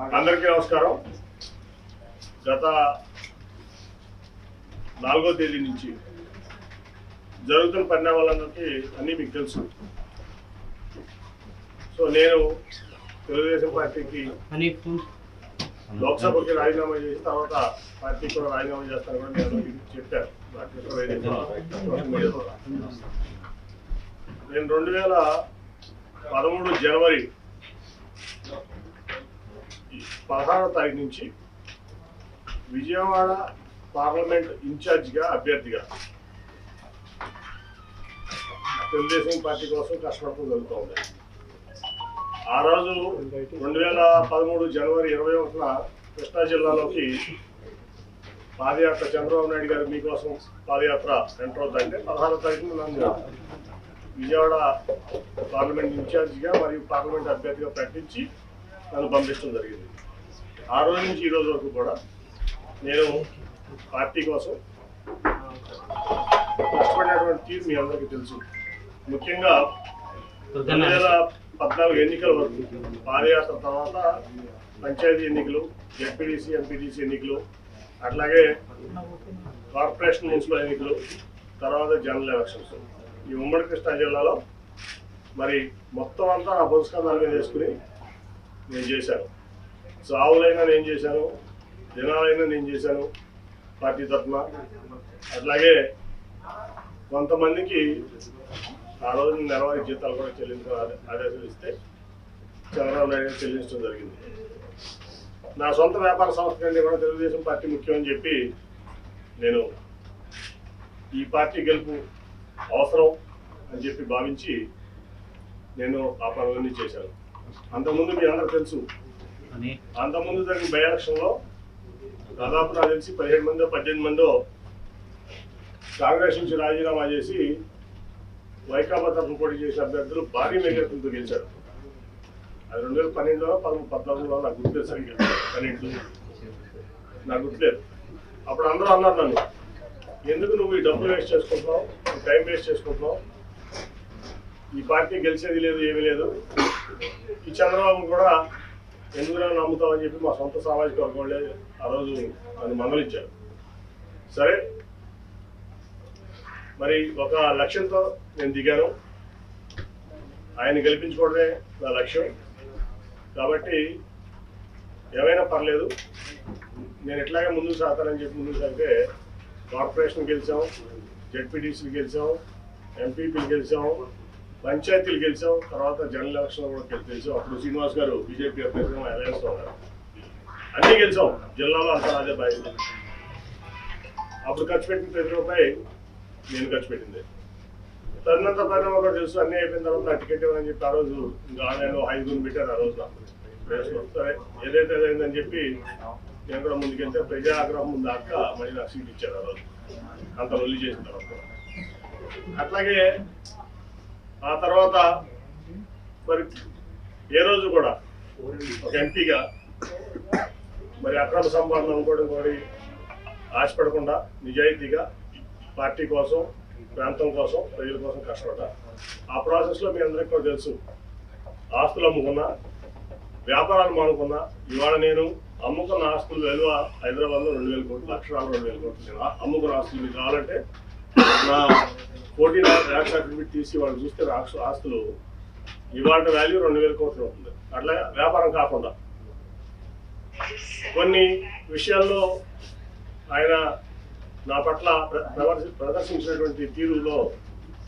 అందరికీ నమస్కారం. గత 4వ తేదీ నుంచి జరుగుతున్న పరిణామాలందరికీ అన్నీ మీకు తెలుసు. సో నేను తెలుగుదేశం పార్టీకి లోక్సభకి రాజీనామా చేసి తర్వాత పార్టీకి కూడా రాజీనామా చేస్తాను కూడా నేను చెప్పాను. నేను 2013 జనవరి 16వ తారీఖు నుంచి విజయవాడ పార్లమెంట్ ఇన్ఛార్జిగా అభ్యర్థిగా తెలుగుదేశం పార్టీ కోసం కష్టపడటం జరుగుతూ ఉంది. ఆ రోజు 2013 జనవరి 21న కృష్ణా జిల్లాలోకి పాదయాత్ర చంద్రబాబు నాయుడు గారు మీకోసం పాదయాత్ర ఎంటర్ అవుతాయంటే 16వ తారీఖున నన్ను విజయవాడ పార్లమెంట్ ఇన్ఛార్జిగా మరియు పార్లమెంట్ అభ్యర్థిగా ప్రకటించి నన్ను పంపించడం జరిగింది. ఆ రోజు నుంచి ఈ రోజు వరకు కూడా నేను పార్టీ కోసం కష్టపడినటువంటి తీరు మీ అందరికీ తెలుసు. ముఖ్యంగా 2014 ఎన్నికల వరకు పాదయాత్ర తర్వాత పంచాయతీ ఎన్నికలు, జెడ్పీటీసీ, ఎంపీటీసీ ఎన్నికలు, అట్లాగే కార్పొరేషన్ మున్సిపల్ ఎన్నికలు, తర్వాత జనరల్ ఎలక్షన్స్ ఈ ఉమ్మడి కృష్ణా జిల్లాలో మరి మొత్తం అంతా నా పురస్కారాల మీద వేసుకుని నేను చేశాను. సావులైనా నేను చేశాను, దినాలైనా నేను చేశాను పార్టీ తరఫున. అట్లాగే కొంతమందికి ఆ రోజు నెలవారీ జీతాలు కూడా చెల్లించాలని ఆదేశాలు ఇస్తే చంద్రబాబు నాయుడు చెల్లించడం జరిగింది. నా సొంత వ్యాపార సంస్థ కంటే కూడా తెలుగుదేశం పార్టీ ముఖ్యమని చెప్పి నేను ఈ పార్టీ గెలుపు అవసరం అని చెప్పి భావించి నేను ఆ పనులన్నీ చేశాను. అంతకుముందు మీ అందరూ తెలుసు, అంతకుముందు జరిగిన బై ఎలక్షన్లో దాదాపు నాకు తెలిసి 17 మందో 18 మందో కాంగ్రెస్ నుంచి రాజీనామా చేసి వైకాపా తరఫున పోటీ చేసే అభ్యర్థులు భారీ మెజార్టీలతో గెలిచారు. అది 2012లో 14లో నాకు గుర్తులేదు, సరిగ్గా 12 నాకు గుర్తులేదు. అప్పుడు అందరూ అన్నారు నన్ను, ఎందుకు నువ్వు ఈ డబ్బులు వేస్ట్ చేసుకుంటున్నావు, టైం వేస్ట్ చేసుకుంటున్నావు, ఈ పార్టీ గెలిచేది లేదు, ఏమీ లేదు, ఈ చంద్రబాబు కూడా ఎందుకు నమ్ముతావు అని చెప్పి మా సొంత సామాజిక వర్గం వాళ్ళే ఆ రోజు నన్ను మందలించారు. సరే, మరి ఒక లక్ష్యంతో నేను దిగాను. ఆయన గెలిపించుకోవడమే నా లక్ష్యం. కాబట్టి ఏమైనా పర్లేదు, నేను ఎట్లాగే ముందుకు సాగుతానని చెప్పి ముందుకు సాగితే కార్పొరేషన్ గెలిచాం, జెడ్పీటీసీలు గెలిచాం, ఎంపీపీలు గెలిచాం, పంచాయతీలు గెలిచాం, తర్వాత జనరల్ ఎలక్షన్లో కూడా గెలిచాం. అప్పుడు శ్రీనివాస్ గారు బీజేపీ అభ్యర్థిగా అలయన్స్లో ఉన్నారు. అన్నీ గెలిచాం, జిల్లాలో అంతా అదే బాధ్యత. అప్పుడు ఖర్చు పెట్టిన ప్రతి రూపాయి నేను ఖర్చు పెట్టింది. తదనంత పరిణామం కూడా తెలుసు. అన్నీ అయిపోయిన తర్వాత నా టికెట్ ఇవ్వని చెప్పి ఆ రోజు ఇంకా ఆన్లైన్లో 5 పెట్టారు. ఆ రోజు నాకు సరే ఏదైతే అయిందని చెప్పి నేను కూడా ముందుకెళ్తే ప్రజా ఆగ్రహం ముందు దాకా మళ్ళీ నాకు సీట్ ఇచ్చారు. ఆ రోజు అంత రొల్లి చేసిన తర్వాత అట్లాగే ఆ తర్వాత మరి ఏ రోజు కూడా ఒక ఎంపీగా మరి అక్రమ సంపాదన అనుకోవడం కూడా ఆశపడకుండా నిజాయితీగా పార్టీ కోసం, ప్రాంతం కోసం, ప్రజల కోసం కష్టపడ్డా. ఆ ప్రాసెస్లో మీ అందరికీ కూడా తెలుసు, ఆస్తులు అమ్ముకున్నా, వ్యాపారాలు మానుకున్నా. ఇవాళ నేను అమ్ముకున్న ఆస్తుల విలువ హైదరాబాద్లో 2,000 కోట్లు, లక్షణాలు 2,000 కోట్లు. అమ్ముకున్న ఆస్తులు మీకు కావాలంటే నా 14 ల్యాక్ సర్టిఫికేట్ తీసి వాళ్ళు చూస్తే ఆస్తులు ఇవాళ వాల్యూ 2,000 కోట్లు ఉంటుంది. అట్లా వ్యాపారం కాకుండా కొన్ని విషయాల్లో ఆయన నా పట్ల ప్రదర్శించినటువంటి తీరులో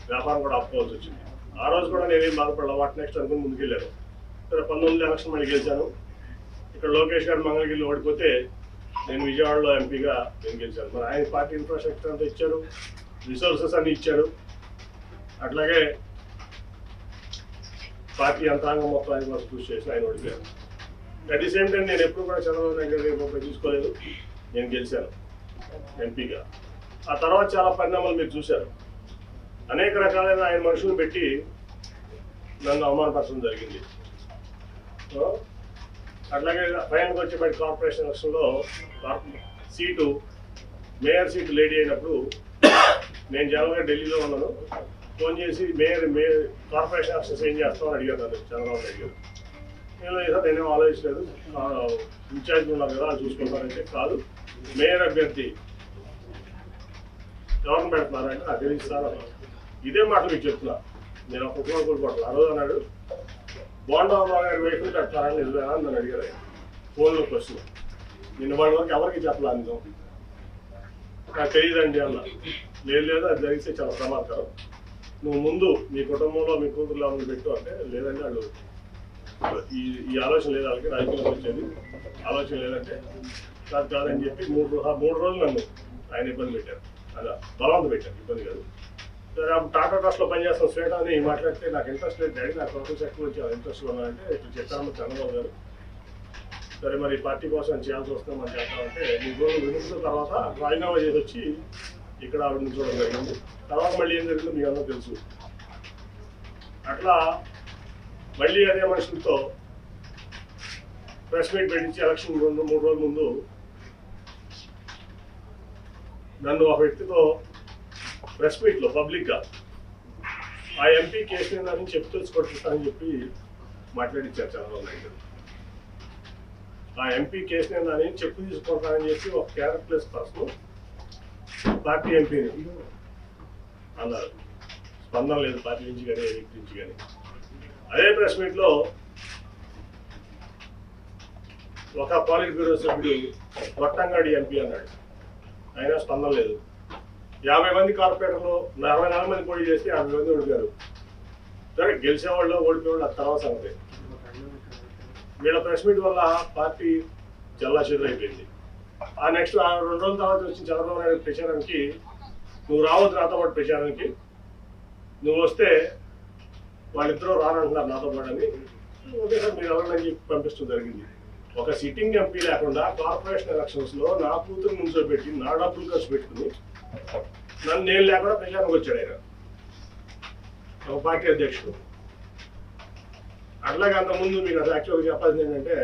వ్యాపారం కూడా ఆపుకోవాల్సి వచ్చింది. ఆ రోజు కూడా నేనేం బాధపడలా, వాటి నెక్స్ట్ అనుకుని ముందుకెళ్ళాను. ఇక్కడ 19 ఎలక్షన్ మళ్ళీ గెలిచాను. ఇక్కడ లోకేష్ గారు మంగళగిరిలో ఓడిపోతే నేను విజయవాడలో ఎంపీగా నేను గెలిచాను. మరి ఆయన పార్టీ ఇన్ఫ్రాస్ట్రక్చర్ అంతా ఇచ్చారు, రిసోర్సెస్ అన్ని ఇచ్చారు. అట్లాగే పార్టీ యంత్రాంగం మొత్తం ఆయన కోసం కృషి చేసి ఆయన ఓడిపోయారు. అట్ ది సేమ్ టైం నేను ఎప్పుడు కూడా చంద్రబాబు నాయుడు గారి తీసుకోలేదు, నేను గెలిచాను ఎంపీగా. ఆ తర్వాత చాలా పరిణామాలు మీరు చూశారు. అనేక రకాలైన ఆయన మనుషులను పెట్టి నన్ను అవమానపరచడం జరిగింది. అట్లాగే ఫైనల్కి వచ్చేపటి కార్పొరేషన్ ఎలక్షన్లో సీటు, మేయర్ సీటు లేడీ అయినప్పుడు నేను జనరల్గా ఢిల్లీలో ఉన్నాను. ఫోన్ చేసి మేయర్ కార్పొరేషన్ ఎలక్షన్స్ ఏం చేస్తామని అడిగాను నన్ను చంద్రబాబు నాయుడు గారు. నేనేం ఆలోచించలేదు, ఇన్ఛార్జ్ ఉన్నారు కదా అది చూసుకుంటారంటే కాదు, మేయర్ అభ్యర్థి ఎవరిని పెడుతున్నారంటే నాకు తెలియదు సార్. ఇదే మాట మీకు చెప్తున్నా, నేను ఒక కుటుంబం కోరుకోవట్లేదు. ఆ రోజు అన్నాడు బోండారావు గారి వైపు పెడతారని నిజమేనా అని నన్ను అడిగారు ఫోన్లో క్వశ్చన్. నిన్న వాళ్ళ వరకు ఎవరికి చెప్పలేదు నిజం, నాకు తెలియదండి అన్న. లేదు అది జరిగితే చాలా ప్రమాదకరం, నువ్వు ముందు మీ కుటుంబంలో మీ కూతురులో పెట్టు అంటే లేదండి వాళ్ళు ఈ ఆలోచన లేదు, వాళ్ళకి రాజకీయంలో వచ్చేది ఆలోచన లేదంటే కాదని చెప్పి మూడు రోజులు నన్ను ఆయన ఇబ్బంది పెట్టారు. అలా బలవంత పెట్టారు, ఇబ్బంది కాదు. సరే అప్పుడు టాటా ట్రస్ట్లో పనిచేస్తాను శ్వేత అని మాట్లాడితే నాకు ఇంట్రెస్ట్ లేదు డాడీ, నాకు ప్రొఫెసర్ ఎక్కువ వచ్చి ఇంట్రెస్ట్ ఉన్నానంటే ఇప్పుడు చెప్పాను చంద్రబాబు గారు. సరే మరి పార్టీ కోసం చేయాల్సి వస్తుంది మనం చేస్తామంటే 3 రోజులు వినిపిన తర్వాత రాజీనామా చేసి వచ్చి ఇక్కడ ఆవిడ చూడడం జరిగింది. తర్వాత మళ్ళీ ఏం జరిగిందో మీకు అందరూ తెలుసు. అట్లా మళ్ళీ అదే మనుషులతో ప్రెస్ మీట్ పెట్టించి ఎలక్షన్ 3 రోజుల ముందు నన్ను ఒక వ్యక్తితో ప్రెస్ మీట్లో పబ్లిక్గా ఆ ఎంపీ కేసు నేను చెప్పు తెలుసుకొట్టిస్తానని చెప్పి మాట్లాడించారు చంద్రబాబు నాయుడు. ఆ ఎంపీ కేసు నేను చెప్పు తీసుకుంటానని చెప్పి ఒక క్యారెక్టర్లెస్ పర్సన్ పార్టీ ఎంపీని అన్నారు. స్పందన లేదు పార్టీ నుంచి కానీ ఏ వ్యక్తి నుంచి కానీ. అదే ప్రెస్ మీట్లో ఒక పాలిట్ బ్యూరో సభ్యుడు కొట్టంగాడి ఎంపీ అన్నాడు, అయినా స్పందన లేదు. 50 మంది కార్పొరేటర్లు 44 మంది పోటీ చేసి 50 మంది ఓడిపోయారు. సరే గెలిచేవాళ్ళు ఓడిపోయేవాళ్ళు అది తర్వాత సంగతి. వీళ్ళ ప్రెస్ మీట్ వల్ల పార్టీ చల్లా చెదురైపోయింది. ఆ నెక్స్ట్ 2 రోజుల తర్వాత వచ్చిన చంద్రబాబు నాయుడు ప్రచారానికి నువ్వు రావద్దు నాతో పాటు ప్రచారానికి, నువ్వు వస్తే వాళ్ళిద్దరూ రానంటున్నారు నాతో పాటు అని ఒకేసారి మీరు ఎవరైనా చెప్పి పంపించడం జరిగింది. ఒక సిట్టింగ్ ఎంపీ లేకుండా కార్పొరేషన్ ఎలక్షన్స్లో నా కూతురు నుంచోబెట్టి నా డబ్బులు ఖర్చు పెట్టుకుని నన్ను నేను లేకుండా ప్రచారానికి వచ్చాడు ఆయన, ఒక పార్టీ అధ్యక్షుడు. అట్లాగే అంతకుముందు మీకు అసలు యాక్చువల్గా చెప్పాల్సింది ఏంటంటే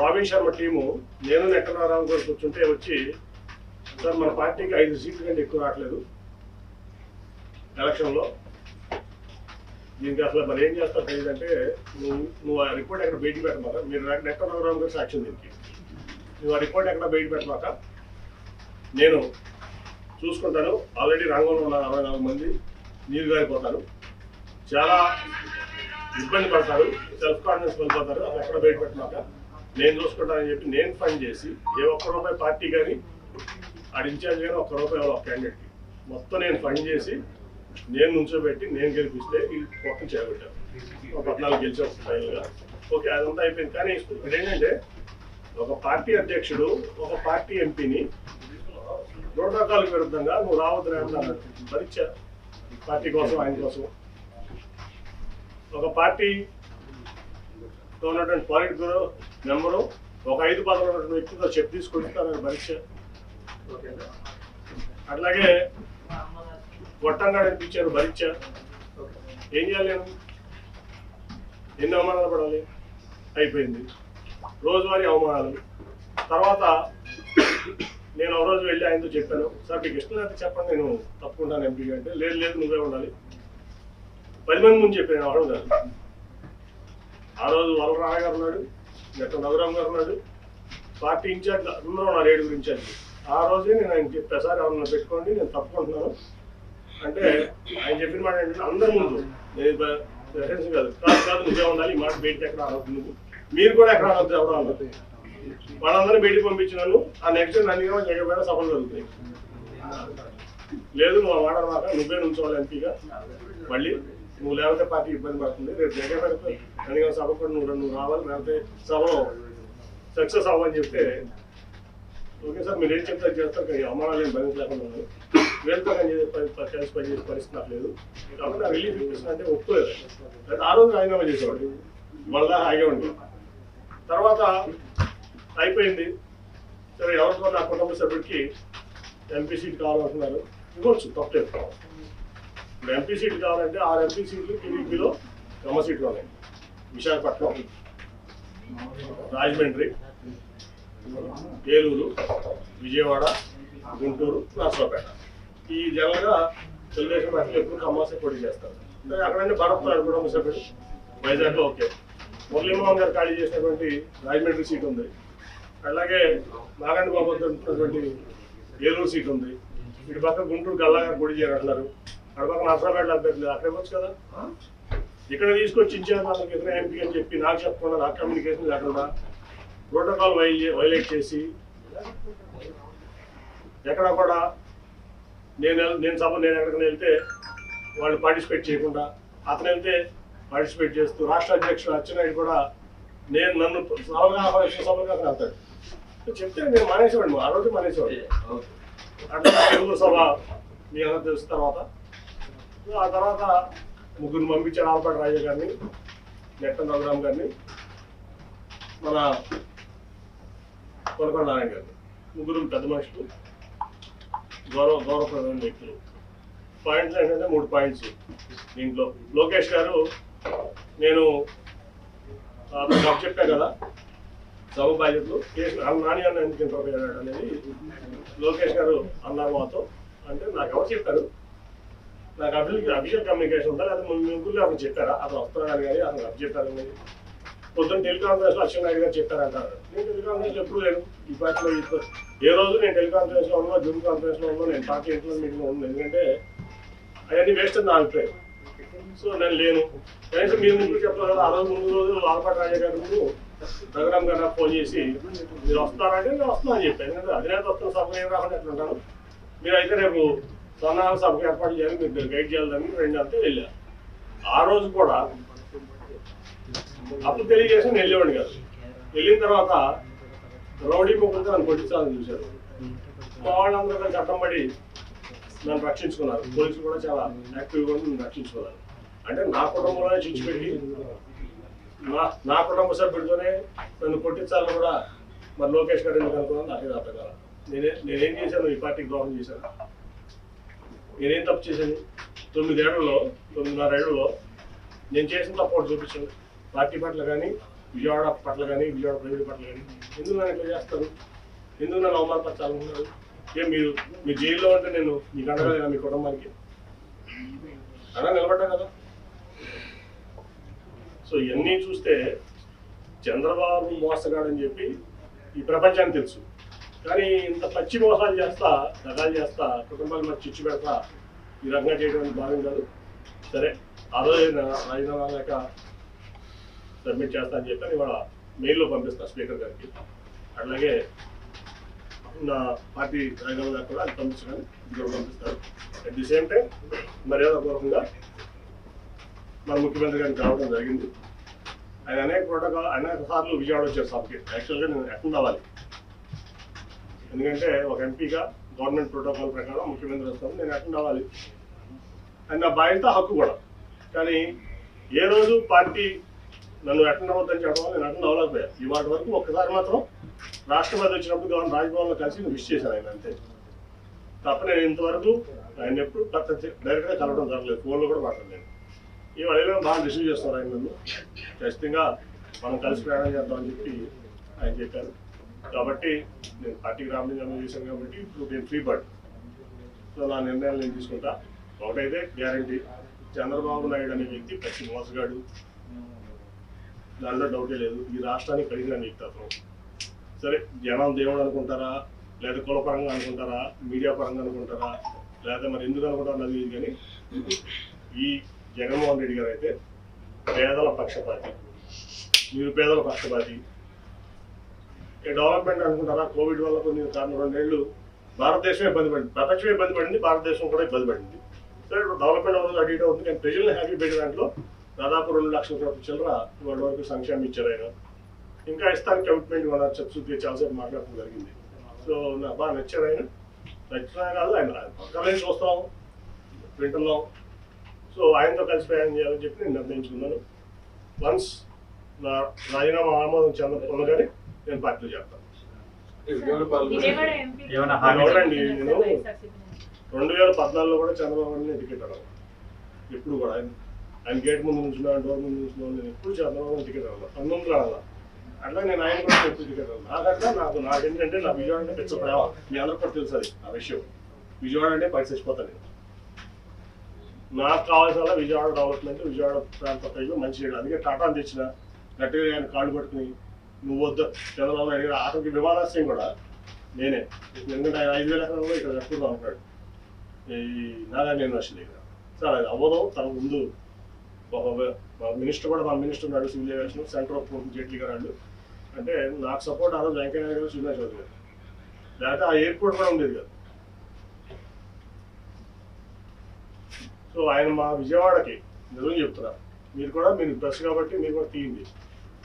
రాబిన్ శర్మ టీము నేను నెట్టరారావు గారు కూర్చుంటే వచ్చి సార్ మన పార్టీకి 5 సీట్ల కంటే ఎక్కువ రావట్లేదు ఎలక్షన్లో, దీనికి అసలు మరి ఏం చేస్తారు తెలియదంటే నువ్వు ఆ రిపోర్ట్ ఎక్కడ బయట పెట్టమాక, మీరు నెట్టరారావు గారు సాక్ష్యం దీనికి, నువ్వు ఆ రిపోర్ట్ ఎక్కడ బయట పెట్టమాక నేను చూసుకుంటాను. ఆల్రెడీ రంగంలో ఉన్న 64 మంది నీరు గారిపోతారు, చాలా ఇబ్బంది పడతారు, సెల్ఫ్ కాన్ఫిడెన్స్ వెళ్ళిపోతారు, అది ఎక్కడ బయట పెట్టమాక నేను చూసుకుంటానని చెప్పి నేను ఫండ్ చేసి ఏ ₹1 పార్టీ కానీ ఆడ ఇన్ఛార్జ్ కానీ ₹1 ఒక క్యాండిడేట్కి మొత్తం నేను ఫండ్ చేసి నేను నుంచోబెట్టి నేను గెలిపిస్తే ఈ మొత్తం చేయబెట్టాను. 14 గెలిచాం ఫైనల్గా. ఓకే అదంతా అయిపోయింది. కానీ ఇప్పుడు ఏంటంటే ఒక పార్టీ అధ్యక్షుడు ఒక పార్టీ ఎంపీని ప్రోటోకాల్ విరుద్ధంగా నువ్వు రావద్దు పరీక్ష పార్టీ కోసం ఆయన కోసం ఒక పార్టీతో ఉన్నటువంటి పాలిట్ బ్యూరో మెంబరు ఒక 5 పదవులు ఉన్నటువంటి వ్యక్తితో చెప్పు తీసుకుంటారని పరీక్ష. అట్లాగే గొట్టంగా అనిపించారు పరీక్ష. ఏం చేయాలి నేను, ఎన్ని అవమానాలు పడాలి, అయిపోయింది రోజువారీ అవమానాలు. తర్వాత నేను ఒక రోజు వెళ్ళి ఆయనతో చెప్పాను, సార్ మీకు ఇష్టం అయితే చెప్పండి నేను తప్పుకుంటాను ఎంపీ అంటే, లేదు నువ్వే ఉండాలి. 10 మంది ముందు చెప్పాను అవడం కాదు. ఆ రోజు వరలరాయ గారు ఉన్నాడు, నెట్ట రఘురామ్ గారు ఉన్నాడు, పార్టీ ఇన్ఛార్జ్ అందరూ ఉన్నారు, 7 ఇన్ఛార్జ్. ఆ రోజే నేను ఆయన చెప్పా సార్ ఎవరన్నా పెట్టుకోండి నేను తప్పుకుంటున్నాను అంటే ఆయన చెప్పిన మాట ఏంటంటే అందరి ముందు నేను రెఫరెన్స్ కాదు నువ్వే ఉండాలి, ఈ మాట బయటకి ఎక్కడ అనవద్దు, నువ్వు మీరు కూడా ఎక్కడ అనవద్దు ఎవరు అన్నది. వాళ్ళందరినీ బయటికి పంపించినాను. ఆ నెక్స్ట్ నన్ను జగన్ సభలు జరుగుతాయి. లేదు నువ్వు వాడమాక, నువ్వే నుంచోవాలి ఎంపీగా, మళ్ళీ నువ్వు లేకపోతే పార్టీ ఇబ్బంది పడుతుంది, రేపు జగన్ నన్ను సభ కూడా నువ్వు రావాలి, లేకపోతే సభలో సక్సెస్ అవ్వని చెప్తే ఓకే సార్ మీరు ఏం చెప్తారు చేస్తారు, కానీ అవమానాలు ఏం భరించలేకుండా ఉన్నాను, వెళ్తా కలిసి పనిచేసే పరిస్థితి నాకు లేదు కాబట్టి ఆ రిలీఫ్ ఇప్పిస్తున్నా అంటే ఒప్పుకోలేదు. అయితే ఆ రోజు రాజీనామా చేసేవాడు, వాళ్ళ ఆగేవాడి. తర్వాత అయిపోయింది. సరే ఎవరితో నా కుటుంబ సభ్యుడికి ఎంపీ సీట్ కావాలంటున్నారు, ఇవ్వచ్చు తప్పలేదు. ఇప్పుడు ఎంపీ సీట్ కావాలంటే 6 ఎంపీ సీట్లు టీడీపీలో క్రమ సీట్లు ఉన్నాయి. విశాఖపట్నం, రాజమండ్రి, ఏలూరు, విజయవాడ, గుంటూరు, నర్సరావుపేట. ఈ జనరల్గా తెలుగుదేశం పార్టీలు ఎక్కువ కమ్మాసే పోటీ చేస్తారు. అక్కడంటే భరత్ కుటుంబ సభ్యుడు వైజాగ్లో ఓకే, మురళీమోహన్ గారు ఖాళీ చేసినటువంటి రాజమండ్రి సీట్ ఉంది, అలాగే నారాయణ బాబు ఉన్నటువంటి ఏలూరు సీట్ ఉంది, ఇటు పక్క గుంటూరు గల్లా గారు పొడి చేయాలంటున్నారు, అటు పక్క నర్సరాపేట అభ్యర్థులు అక్కడ ఇవ్వచ్చు కదా. ఇక్కడ తీసుకొచ్చి ఇచ్చారు వాళ్ళకి ఇతర ఎంపీ అని చెప్పి నాకు చెప్పకుండా నాకు కమ్యూనికేషన్ లేకుండా ప్రోటోకాల్ వైలేట్ చేసి ఎక్కడ కూడా నేను ఎక్కడికి వెళ్తే వాళ్ళు పార్టిసిపేట్ చేయకుండా అతను వెళ్తే పార్టిసిపేట్ చేస్తూ రాష్ట్ర అధ్యక్షుడు అచ్చెన్నాయుడు కూడా నన్ను సభలుగా వెళ్తాడు చెప్తే నేను మానేసేవాడు, ఆ రోజు మానేసేవాడు. అట్లా తెలుగు సభ మీ అందరూ తెలిసిన తర్వాత ఆ తర్వాత ముగ్గురు పంపించారు, ఆలపాటి రాజా గారిని, నెట్టన్ రఘురామ్ గారిని, మన కొనకొండ నారాయణ గారిని, ముగ్గురు పెద్ద మనుషులు, గౌరవప్రదమైన వ్యక్తులు. పాయింట్స్ ఏంటంటే 3 పాయింట్స్ దీంట్లో. లోకేష్ గారు నేను చెప్పా కదా సభ బాధ్యతలు నాని అన్న ఎందుకు ఇంటర్వ్యూ అయ్యాడు అనేది లోకేష్ గారు అన్నారు మాతో. అంటే నాకు ఎవరు చెప్పారు, నాకు అఫీషియల్ కమ్యూనికేషన్ ఉందా లేదా ముగ్గురు అతను చెప్పారా, అతను వస్తున్నాడు కానీ అతను అప్పు చెప్పారు అనేది. పొద్దున్న టెలికాన్ఫరెన్స్ లో అచ్చెన్నాయుడు గారు చెప్పారంటారు. నేను టెలికాన్ఫరెన్స్ ఎప్పుడు లేను ఈ పార్టీలో. ఏ రోజు నేను టెలికాన్ఫరెన్స్ లో ఉన్నా, జూమ్ కాన్ఫరెన్స్ లో ఉన్నా, నేను పార్టీ ఇంట్లో మీటింగ్ లో ఉన్నాను. ఎందుకంటే అవన్నీ వేస్ట్ అని నా అభిప్రాయం. సో నేను లేను. కనీసం మీరు ముగ్గురు చెప్పారు కదా, ఆ రోజు ముందు రోజు ఆలపాటి రాజా గారు ముందు రఘురామ్ గారు ఫోన్ చేసి మీరు వస్తారంటే నేను వస్తున్నా అని చెప్పాను. ఎందుకంటే అధినేత వస్తున్న సభ నేను రాకుండా ఎట్లుంటాను, మీరు అయితే రేపు సన్నాహ సభకు ఏర్పాటు చేయాలి, మీరు గైడ్ చేయాలని 2 అంతా వెళ్ళా. ఆ రోజు కూడా అప్పుడు తెలియజేసి నేను వెళ్ళేవాడిని కాదు. వెళ్ళిన తర్వాత రౌడీ ముగ్గురితో నన్ను కొట్టించాలని చూశారు. మా వాళ్ళందరూ కలిసి చట్టం పడి నన్ను రక్షించుకున్నారు. పోలీసులు కూడా చాలా యాక్టివ్గా ఉండి నన్ను రక్షించుకున్నారు. అంటే నా కుటుంబంలోనే చిచ్చిపెట్టి నా కుటుంబ సభ్యుడితోనే నన్ను కొట్టించాలని కూడా మరి లోకేష్ గారు ఎందుకు అనుకున్నాను నాకే అర్థం కాదు. నేనేం చేశాను, ఈ పార్టీకి ద్రోహం చేశాను. నేనేం తప్పు చేశాను? 9.5 ఏళ్లలో నేను చేసిన తప్పు చూపించాను. పార్టీ పట్ల కానీ, విజయవాడ పట్ల కానీ, విజయవాడ ప్రజల పట్ల కానీ. ఎందుకు నన్ను ఇట్లా చేస్తారు, ఎందుకు నన్ను అవమానపరచాలనుకున్నారు? మీరు జైల్లో ఉంటే నేను మీకు అండగా మీ కుటుంబానికి అలా నిలబడ్డా కదా. సో ఇవన్నీ చూస్తే చంద్రబాబు మోసగాడని చెప్పి ఈ ప్రపంచానికి తెలుసు. కానీ ఇంత పచ్చి మోసాలు చేస్తా, దగాలు చేస్తా, కుటుంబాలు మరి చిచ్చు పెడతా ఈ రకంగా చేయడం భాగం కాదు. సరే ఆ రోజు రాజీనామా లేక సబ్మిట్ చేస్తా అని చెప్పి ఇవాళ మెయిల్లో పంపిస్తా స్పీకర్ గారికి. అట్లాగే నా పార్టీ రాజీనామా గారు కూడా అది పంపించడానికి ఇది కూడా పంపిస్తారు. అట్ ది సేమ్ టైం మర్యాదపూర్వకంగా మన ముఖ్యమంత్రి గారిని రావడం జరిగింది. ఆయన అనేక సార్లు విజయవాడ వచ్చారు సభకి. యాక్చువల్గా నేను అటెండ్ అవ్వాలి, ఎందుకంటే ఒక ఎంపీగా గవర్నమెంట్ ప్రోటోకాల్ ప్రకారం ముఖ్యమంత్రి వస్తాను, నేను అటెండ్ అవ్వాలి. అది నా బాధ్యత, హక్కు కూడా. కానీ ఏ రోజు పార్టీ నన్ను అటెండ్ అవ్వద్దని చెప్పడం నేను అటెండ్ అవ్వలేకపోయా. ఇవాటి వరకు ఒక్కసారి మాత్రం రాష్ట్రపతి వచ్చినప్పుడు గవర్నర్ రాజ్భవన్లో కలిసి విష్ చేశాను ఆయన, అంతే తప్ప నేను ఇంతవరకు ఆయన ఎప్పుడు డైరెక్ట్గా కలవడం జరగలేదు, ఫోన్లో కూడా మాట్లాడలేదు. ఈ వాళ్ళు బాగా రిసీవ్ చేస్తున్నారు ఆయన నన్ను. ఖచ్చితంగా మనం కలిసి ప్రయాణం చేద్దామని చెప్పి ఆయన చెప్పారు. కాబట్టి నేను పార్టీకి రామలింగం చేశాను కాబట్టి ఇప్పుడు నేను ఫ్రీ బర్డ్. సో నా నిర్ణయాలు నేను తీసుకుంటా. ఒకటైతే గ్యారంటీ, చంద్రబాబు నాయుడు అనే వ్యక్తి ప్రతి మోసగాడు, దాంట్లో డౌటే లేదు. ఈ రాష్ట్రానికి కలిగిన వ్యక్తి అతను. సరే జనం దేవుడు అనుకుంటారా, లేదా కులపరంగా అనుకుంటారా, మీడియా పరంగా అనుకుంటారా, లేదా మరి ఎందుకు అనుకుంటారా అది కానీ ఈ జగన్మోహన్ రెడ్డి గారు అయితే పేదల పక్షపాతి, నిరుపేదల పక్షపాతి. డెవలప్మెంట్ అనుకుంటారా, కోవిడ్ వల్ల కొన్ని 2 ఏళ్ళు భారతదేశమే ఇబ్బంది పడింది, ప్రపంచమే ఇబ్బంది పడింది, భారతదేశం కూడా ఇబ్బంది పడింది. సరే డెవలప్మెంట్ అవుతుంది, అటు ఇటు అవుతుంది. కానీ ప్రజల్ని హ్యాపీ పెట్టే దాంట్లో దాదాపు 2 లక్షల కోట్ల చిల్లర ఇవాళ వరకు సంక్షేమం ఇచ్చారు ఆయన. ఇంకా ఇస్తానికి కమిట్మెంట్ మన చర్చ చాలాసేపు మాట్లాడటం జరిగింది. సో నాకు బాగా నచ్చారు ఆయన. నచ్చినా కాదు, ఆయన పక్కనే చూస్తాం, వింటున్నాం. సో ఆయనతో కలిసి ప్రయాణం చేయాలని చెప్పి నేను నిర్ణయించుకున్నాను. వన్స్ నా రాజీనామా ఆమోదం చెందగానే నేను పార్టీలో చేస్తాను. ఎవరండి, నేను 2014లో కూడా చంద్రబాబు టికెట్ అడగను. ఎప్పుడు కూడా ఆయన గేట్ ముందు నుంచున్నాను, డోర్ ముందు నుంచున్నాను. నేను ఎప్పుడు చంద్రబాబు టికెట్ అడగను, 19 అడగల. అట్లా నేను ఆయన కూడా ఎప్పుడు టికెట్ అడగను. నాకేంటంటే నా విజయవాడ అంటే పెద్ద ప్రేమ. మీ అందరూ కూడా తెలుసు అది ఆ విషయం. విజయవాడ అంటే పైకి చచ్చిపోతాను నేను. నాకు కావాల్సిన విజయవాడ డెవలప్మెంట్, విజయవాడ ప్రాంత ప్రజలు మంచి చేయడం. అందుకే టాటాను తెచ్చిన, గట్టిగా ఆయన కాళ్ళు పట్టుకుని నువ్వు వద్దు చంద్రబాబు నాయుడు గారు ఆఖరికి విమానాశ్రయం కూడా నేనే, ఎందుకంటే ఆయన 5,000 ఎకరాల్లో ఇక్కడ కట్టుకుందాం అంటాడు ఈ నాగార్జున యూనివర్సిటీ దగ్గర. సార్ అది అవ్వదు, తన ముందు ఒక మినిస్టర్ కూడా, మన మినిస్టర్ ఉన్నాడు civil aviation, centre of Jaitley గారు అంటే నాకు సపోర్ట్ ఆ రోజు వెంకయ్య నాయుడు గారు, శ్రీనివాస్ చౌదరి గారు, లేకపోతే ఆ ఎయిర్పోర్ట్ కూడా ఉండేది కాదు. సో ఆయన మా విజయవాడకి నిజం చెప్తున్నారు, మీరు ప్రెస్ కాబట్టి మీరు కూడా తీయండి.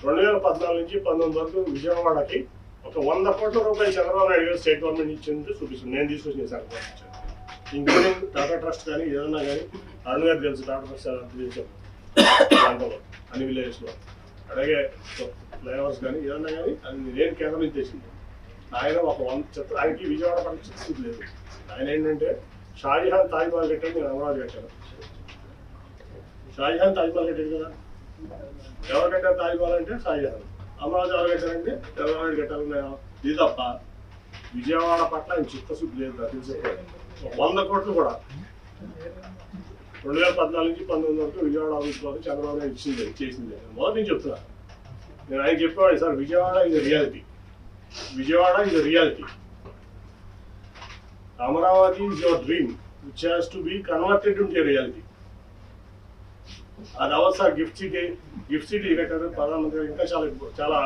2014 నుంచి 19 వరకు విజయవాడకి ఒక 100 కోట్ల రూపాయలు చంద్రబాబు నాయుడు గారు స్టేట్ గవర్నమెంట్ ఇచ్చింది చూపిస్తుంది. నేను తీసుకొచ్చిన సెంట్రల్ ఇచ్చాను, ఇంక్లూడింగ్ టాటా ట్రస్ట్ కానీ ఏదన్నా కానీ. అరుణ్ గారు తెలుసు టాటా ట్రస్ట్ తెలిసాం ప్రాంతంలో అన్ని విలేజెస్లో, అలాగే ఫ్లైఓవర్స్ కానీ ఏదన్నా కానీ అది నేను కేంద్రం నుంచి తెచ్చింది. ఆయన ఒక 100 చెత్త, ఆయనకి విజయవాడ పట్ల చిత్తశుద్ధి లేదు. ఆయన ఏంటంటే షాజహాన్ తాజ్మహల్ కట్టాడు, నేను అమరావతి కట్టాను. షాజహాన్ తాజ్మహల్ కట్టాడు కదా, ఎవరు కట్టారు తాజ్మహల్ అంటే షాజహాన్. అమరావతి ఎవరు కట్టారంటే చంద్రబాబు కట్టారని ఇది తప్ప విజయవాడ పట్ల ఆయన చిత్తశుద్ధి లేదు. తెలిసే 100 కోట్లు కూడా 2014 నుంచి 19 వరకు విజయవాడ అభివృద్ధి వరకు చంద్రబాబు నాయుడు ఇచ్చింది, చేసింది. మొదటి నుంచి చెప్తున్నా నేను. ఆయన చెప్పేవాడు సార్, విజయవాడ ఇది రియాలిటీ, విజయవాడ ఇది reality. Amaravati is your dream which has to be converted into a reality. అది అవసర గిఫ్ట్ సిటీ కట్టారు ప్రధానమంత్రి. ఇంకా చాలా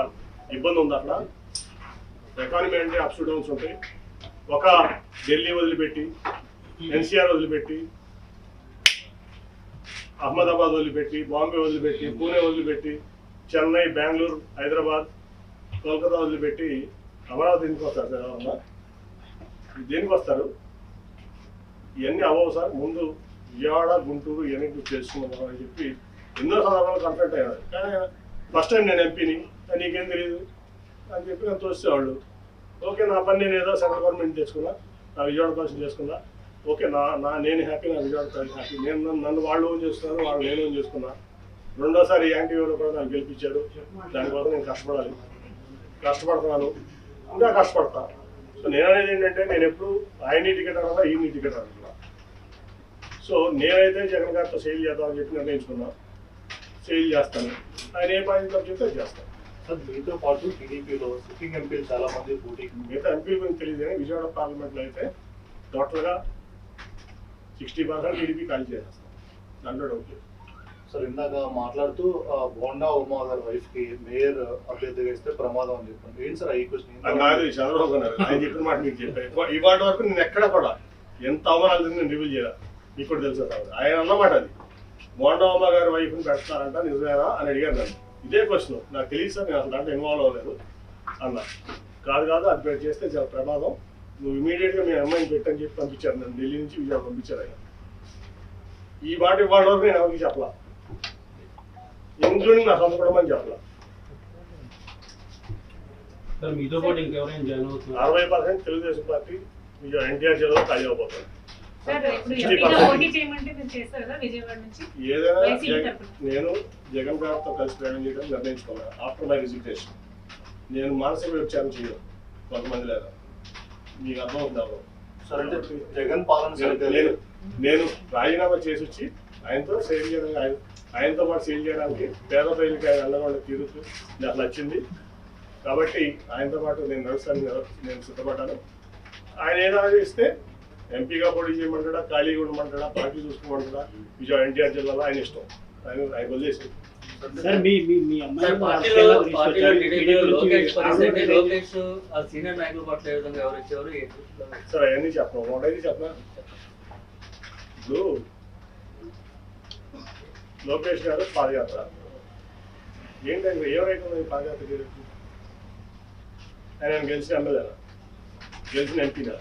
ఇబ్బంది ఉంది అక్కడ. ఎకానమీ అంటే అప్స్ డౌన్స్ ఉంటాయి. ఒక ఢిల్లీ వదిలిపెట్టి, ఎన్సీఆర్ వదిలిపెట్టి, అహ్మదాబాద్ వదిలిపెట్టి, బాంబే వదిలిపెట్టి, పూణే వదిలిపెట్టి, చెన్నై, బెంగళూరు, హైదరాబాద్, కోల్కతా వదిలిపెట్టి అమరావతి ఎందుకు వస్తారు సార్? ఎవరన్నా దేనికి వస్తారు? ఇవన్నీ అవ్వవు సార్. ముందు విజయవాడ, గుంటూరు ఇవన్నీ తెలుసుకున్నాం అని చెప్పి ఎన్నో సందర్భాలు కన్ఫర్ట్ అయ్యారు. కానీ ఫస్ట్ టైం నేను ఎంపీని, నీకేం తెలియదు అని చెప్పి నేను తోసేవాళ్ళు. ఓకే, నా పని నేను ఏదో సెంట్రల్ గవర్నమెంట్ తెచ్చుకున్నా, నా విజయవాడ కోసం చేసుకున్నా. ఓకే, నేను హ్యాపీ, నా విజయవాడ ప్రజలు హ్యాపీ. నన్ను వాళ్ళు ఓన్ చేస్తున్నారు, వాళ్ళు నేను ఓన్ చేసుకున్నా. రెండోసారి యాంటీవీలో కూడా నాకు గెలిపించారు. దానికోసం నేను కష్టపడుతున్నాను, ఇంకా కష్టపడతా. సో నేను అనేది ఏంటంటే, నేను ఎప్పుడు ఆయన్ని టికెట్ అన్నా, ఈ టికెట్ అనుకున్నా. సో నేనైతే జగన్ గారితో సేల్ చేద్దామని చెప్పి నిర్ణయించుకున్నా. సేల్ చేస్తాను, ఆయన ఏ బాధ్యత చెప్తే చేస్తాను. సార్ మీతో పాటు టీడీపీలో సిట్టింగ్ ఎంపీలు చాలా మంది పోటీ. మిగతా ఎంపీల గురించి తెలియదు కానీ విజయవాడ పార్లమెంట్లో అయితే టోటల్గా 60% టీడీపీ ఖాళీ చేసేస్తాం, దాంట్లో డౌట్ లేదు. సార్ ఇందాక మాట్లాడుతూ బోండా ఉమా గారి వైఫ్ కి మేయర్ అభ్యర్థిగా ఇస్తే ప్రమాదం అని చెప్పండి. ఏంటి సార్ ఈ క్వశ్చన్? కాదు, చంద్రబాబు గారు ఆయన చెప్పిన మాట మీకు చెప్పాను. ఇవాటి వరకు నేను ఎక్కడ కూడా ఎంత అవమానాలు నేను రివ్యూ చేయాలి, మీకు కూడా తెలుసు. ఆయన అన్నమాట అది, బోండా ఉమా గారి వైఫ్ని పెడతారంట, నిజమేనా అని అడిగారు నన్ను. ఇదే క్వశ్చన్ నాకు తెలియదు సార్, నేను అసలు దాంట్లో ఇన్వాల్వ్ అవ్వలేదు అన్న. కాదు అది చేస్తే చాలా ప్రమాదం, నువ్వు ఇమీడియట్గా మీ అమ్మాయిని పెట్టని చెప్పి పంపించారు. నన్ను ఢిల్లీ నుంచి విజయవాడ పంపించారు ఆయన. ఈ మాట ఇవాళ వరకు నేను ఎవరికి చెప్పలా, ఇంక్లూడింగ్ నా సొంత కుటుంబం చెప్పలా. 60% తెలుగుదేశం పార్టీ ఎన్టీఆర్ జిల్లాలో ఖాళీ అయిపోతుంది. ఏదైనా నేను జగన్ గారితో కలిసి ప్రయాణం చేయడం నిర్ణయించుకున్నాను. ఆఫ్టర్ మై రిజిగ్నేషన్ నేను మానసిక విచారణ చేయను కొంతమంది లేదా, మీకు అర్థమవుతుంది. సార్ అంటే జగన్ పాలన నేను రాజీనామా చేసి వచ్చి ఆయనతో సేల్ చేయడానికి, ఆయనతో పాటు సేల్ చేయడానికి పేద ప్రజలకి ఆయన అన్నవాళ్ళ తీరుతూ నాకు నచ్చింది. కాబట్టి ఆయనతో పాటు నేను నడుస్తాను, నేను సిద్ధపడ్డాను. ఆయన ఏదో ఇస్తే ఎంపీగా పోటీ చేయమంటాడా, ఖాళీగా ఉండమంటాడా, పార్టీ చూసుకోమంటాడా, విజయవాడ ఎన్టీఆర్ జిల్లాలో ఆయన ఇష్టం, ఆయన వదిలేసి. సార్ అవన్నీ చెప్పను, ఒకటైతే చెప్పనా. ఇప్పుడు లోకేష్ గారు పాదయాత్ర ఏంటంటే ఎవరైతే పాదయాత్ర చేయలేదు, ఆయన గెలిచిన ఎమ్మెల్యేనా, గెలిచిన ఎంపీనా,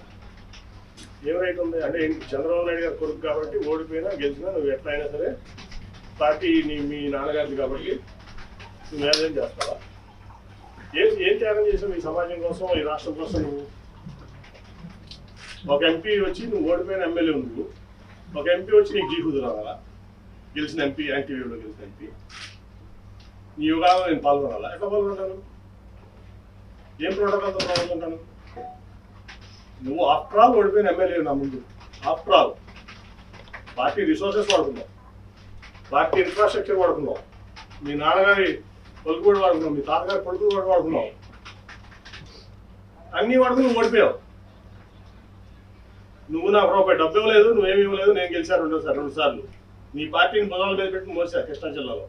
ఏం రైట్ ఉంది అంటే? చంద్రబాబు నాయుడు గారు కొడుకు కాబట్టి ఓడిపోయినా గెలిచినా నువ్వు ఎట్లా అయినా సరే పార్టీ మీ నాన్నగారిది కాబట్టి నువ్వు ఏదైనా చేస్తావా? ఏం త్యాగం చేసావు ఈ సమాజం కోసం, ఈ రాష్ట్రం కోసం? నువ్వు ఒక ఎంపీ వచ్చి నువ్వు ఓడిపోయిన ఎమ్మెల్యే నువ్వు, ఒక ఎంపీ వచ్చి నీకు జీహుదు రావాలా? గెలిచిన ఎంపీ, యాంటీవీలో గెలిచిన ఎంపీ నీ యుగాలో నేను పాల్గొనాలా? ఎట్లా పాల్గొంటాను? ఏం ప్రోటోకాల్తో పాల్గొంటాను? నువ్వు ఆఫ్టర్ ఆల్ ఓడిపోయిన ఎమ్మెల్యే నా ముందు. ఆఫ్టర్ ఆల్ పార్టీ రిసోర్సెస్ వాడుకున్నావు, పార్టీ ఇన్ఫ్రాస్ట్రక్చర్ వాడుకున్నావు, మీ నాన్నగారి పలుకుబడి వాడుకున్నావు, మీ తాతగారు పలుకుబడి వాడుకున్నావు, అన్నీ వాడుకుని నువ్వు ఓడిపోయావు. నువ్వు నాకు రూపాయి డబ్బు ఇవ్వలేదు, నువ్వేమి ఇవ్వలేదు, నేను గెలిచాను 2 సార్లు. నీ పార్టీని బుధాల మీద పెట్టి మోసా కృష్ణా జిల్లాలో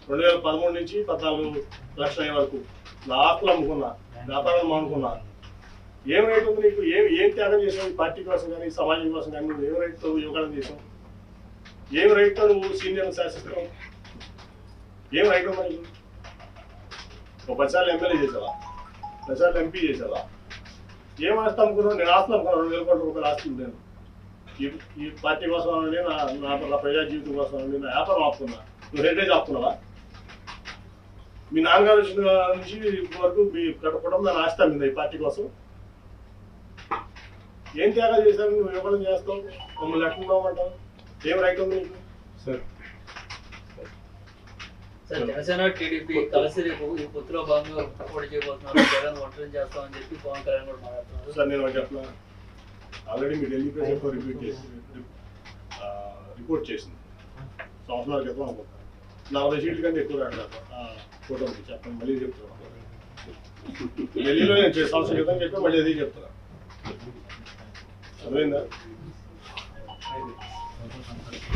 2013 నుంచి 14 లక్షల వరకు నా ఆస్తులు అమ్ముకున్నా, వ్యాపారాలు మానుకున్నా. ఏం రైట్ ఉంది నీకు? ఏం త్యాగం చేసావు ఈ పార్టీ కోసం కానీ సమాజం కోసం కానీ? నువ్వు ఏం రైట్తో యువకాలం చేసావు? ఏం రైట్తో నువ్వు సీనియర్ని శాసిస్తావు? ఏం రైట్ ఉందా నీకు? ఒక 10 సార్లు ఎమ్మెల్యే చేసావా, 10 సార్లు ఎంపీ చేసావా? ఏం ఆస్తి అమ్ముకున్నావు? నేను ఆస్తులు అమ్ముకున్నాను, 2,000 కోట్ల రూపాయల ఆస్తులు. నేను ఈ పార్టీ కోసం అనండి, నా ప్రజా జీవితం కోసం అనండి, నా వ్యాపారం ఆపుకున్నా. నువ్వు హెరిటేజ్ ఆపుకున్నావా? మీ నాన్నగారు వచ్చిన నుంచి వరకు మీ కుటుంబం దాన్ని ఆస్తి అమ్మిందా ఈ పార్టీ కోసం? ఏం త్యాగాలు చేశారు? నువ్వు ఇవ్వడం చేస్తావు, మమ్మల్ని ఎట్లున్నామంటావు? ఏం రైట్ ఉంది నీకు? సార్ జనసేన టీడీపీ కలిసి రేపు ఈ పొత్తులో భాగంగా పోటీ చేయబోతున్నారు. జగన్ ఒంటరి చేస్తామని చెప్పి పవన్ కళ్యాణ్ కూడా మాట్లాడుతున్నారు. సార్ నేను చెప్తున్నా, ఆల్రెడీ మీ ఢిల్లీ ప్రెస్ రిపోర్ట్ చేసింది సంవత్సరాల క్రితం అనుకుంటా. 40 సీట్ల కంటే ఎక్కువ రావట్లేదు ఫోటో చెప్పండి, మళ్ళీ చెప్తున్నా. ఢిల్లీలో నేను సంవత్సరం క్రితం చెప్పి మళ్ళీ అది చెప్తున్నా. అర్థమైందా?